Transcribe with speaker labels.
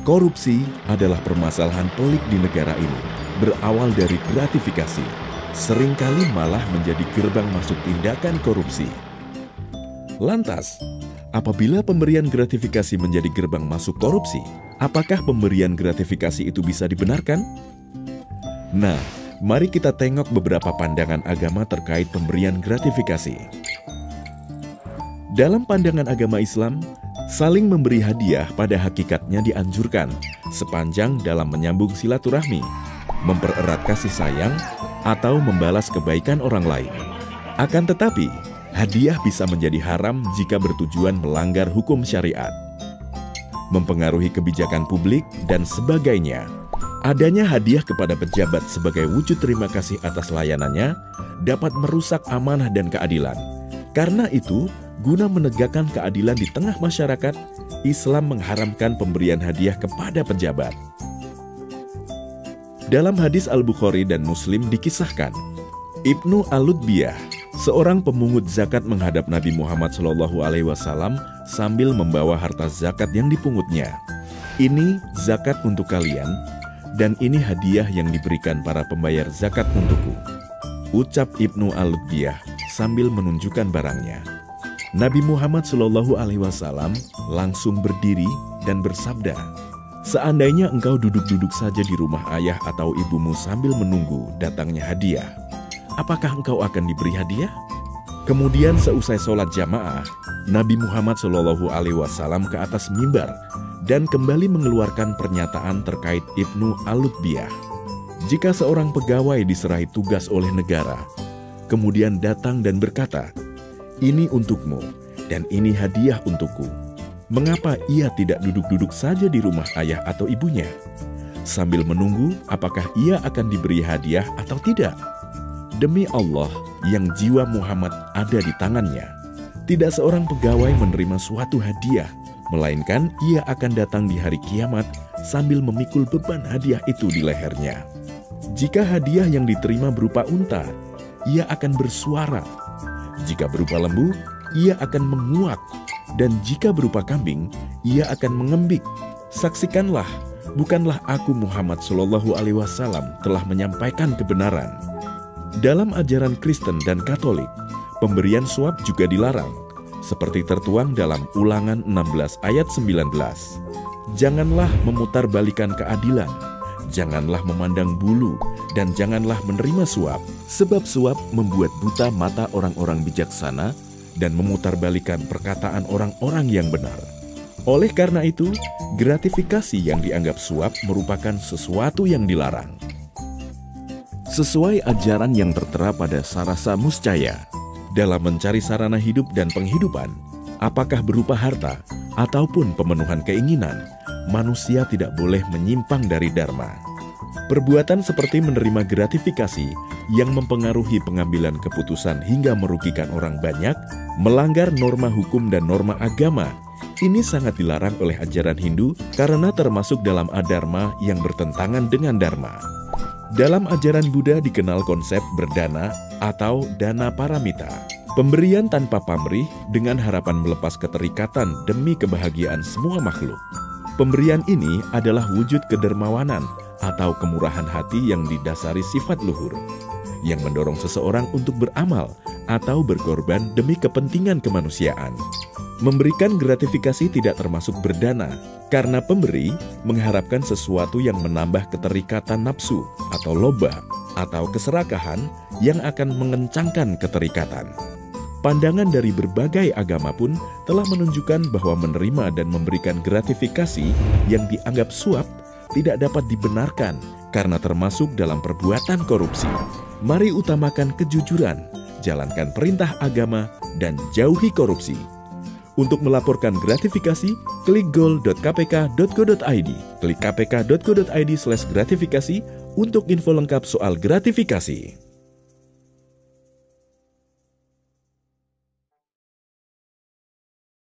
Speaker 1: Korupsi adalah permasalahan pelik di negara ini, berawal dari gratifikasi, seringkali malah menjadi gerbang masuk tindakan korupsi. Lantas, apabila pemberian gratifikasi menjadi gerbang masuk korupsi, apakah pemberian gratifikasi itu bisa dibenarkan? Nah, mari kita tengok beberapa pandangan agama terkait pemberian gratifikasi. Dalam pandangan agama Islam, saling memberi hadiah pada hakikatnya dianjurkan sepanjang dalam menyambung silaturahmi, mempererat kasih sayang, atau membalas kebaikan orang lain. Akan tetapi, hadiah bisa menjadi haram jika bertujuan melanggar hukum syariat, mempengaruhi kebijakan publik, dan sebagainya. Adanya hadiah kepada pejabat sebagai wujud terima kasih atas layanannya dapat merusak amanah dan keadilan. Karena itu, guna menegakkan keadilan di tengah masyarakat, Islam mengharamkan pemberian hadiah kepada pejabat. Dalam hadis Al-Bukhari dan Muslim dikisahkan, Ibnu Al-Lutbiyah, seorang pemungut zakat menghadap Nabi Muhammad SAW sambil membawa harta zakat yang dipungutnya. Ini zakat untuk kalian, dan ini hadiah yang diberikan para pembayar zakat untukku, ucap Ibnu Al-Lutbiyah sambil menunjukkan barangnya. Nabi Muhammad SAW langsung berdiri dan bersabda, "Seandainya engkau duduk-duduk saja di rumah ayah atau ibumu sambil menunggu datangnya hadiah, apakah engkau akan diberi hadiah?" Kemudian seusai sholat jamaah, Nabi Muhammad SAW ke atas mimbar dan kembali mengeluarkan pernyataan terkait Ibnu Al-Lutbiyah. Jika seorang pegawai diserahi tugas oleh negara, kemudian datang dan berkata, "Ini untukmu, dan ini hadiah untukku," mengapa ia tidak duduk-duduk saja di rumah ayah atau ibunya, sambil menunggu apakah ia akan diberi hadiah atau tidak? Demi Allah yang jiwa Muhammad ada di tangannya, tidak seorang pegawai menerima suatu hadiah, melainkan ia akan datang di hari kiamat sambil memikul beban hadiah itu di lehernya. Jika hadiah yang diterima berupa unta, ia akan bersuara. Jika berupa lembu, ia akan menguak. Dan jika berupa kambing, ia akan mengembik. Saksikanlah, bukanlah aku Muhammad SAW telah menyampaikan kebenaran. Dalam ajaran Kristen dan Katolik, pemberian suap juga dilarang, seperti tertuang dalam Ulangan 16 ayat 19. Janganlah memutarbalikkan keadilan, janganlah memandang bulu, dan janganlah menerima suap, sebab suap membuat buta mata orang-orang bijaksana dan memutarbalikkan perkataan orang-orang yang benar. Oleh karena itu, gratifikasi yang dianggap suap merupakan sesuatu yang dilarang. Sesuai ajaran yang tertera pada Sarasa Muscaya, dalam mencari sarana hidup dan penghidupan, apakah berupa harta ataupun pemenuhan keinginan, manusia tidak boleh menyimpang dari dharma. Perbuatan seperti menerima gratifikasi yang mempengaruhi pengambilan keputusan hingga merugikan orang banyak, melanggar norma hukum dan norma agama, ini sangat dilarang oleh ajaran Hindu karena termasuk dalam adharma yang bertentangan dengan dharma. Dalam ajaran Buddha dikenal konsep berdana atau dana paramita, pemberian tanpa pamrih dengan harapan melepas keterikatan demi kebahagiaan semua makhluk. Pemberian ini adalah wujud kedermawanan atau kemurahan hati yang didasari sifat luhur, yang mendorong seseorang untuk beramal atau berkorban demi kepentingan kemanusiaan. Memberikan gratifikasi tidak termasuk berdana, karena pemberi mengharapkan sesuatu yang menambah keterikatan nafsu atau loba, atau keserakahan yang akan mengencangkan keterikatan. Pandangan dari berbagai agama pun telah menunjukkan bahwa menerima dan memberikan gratifikasi yang dianggap suap tidak dapat dibenarkan karena termasuk dalam perbuatan korupsi. Mari utamakan kejujuran, jalankan perintah agama, dan jauhi korupsi. Untuk melaporkan gratifikasi, klik goal.kpk.go.id. Klik kpk.go.id/gratifikasi untuk info lengkap soal gratifikasi.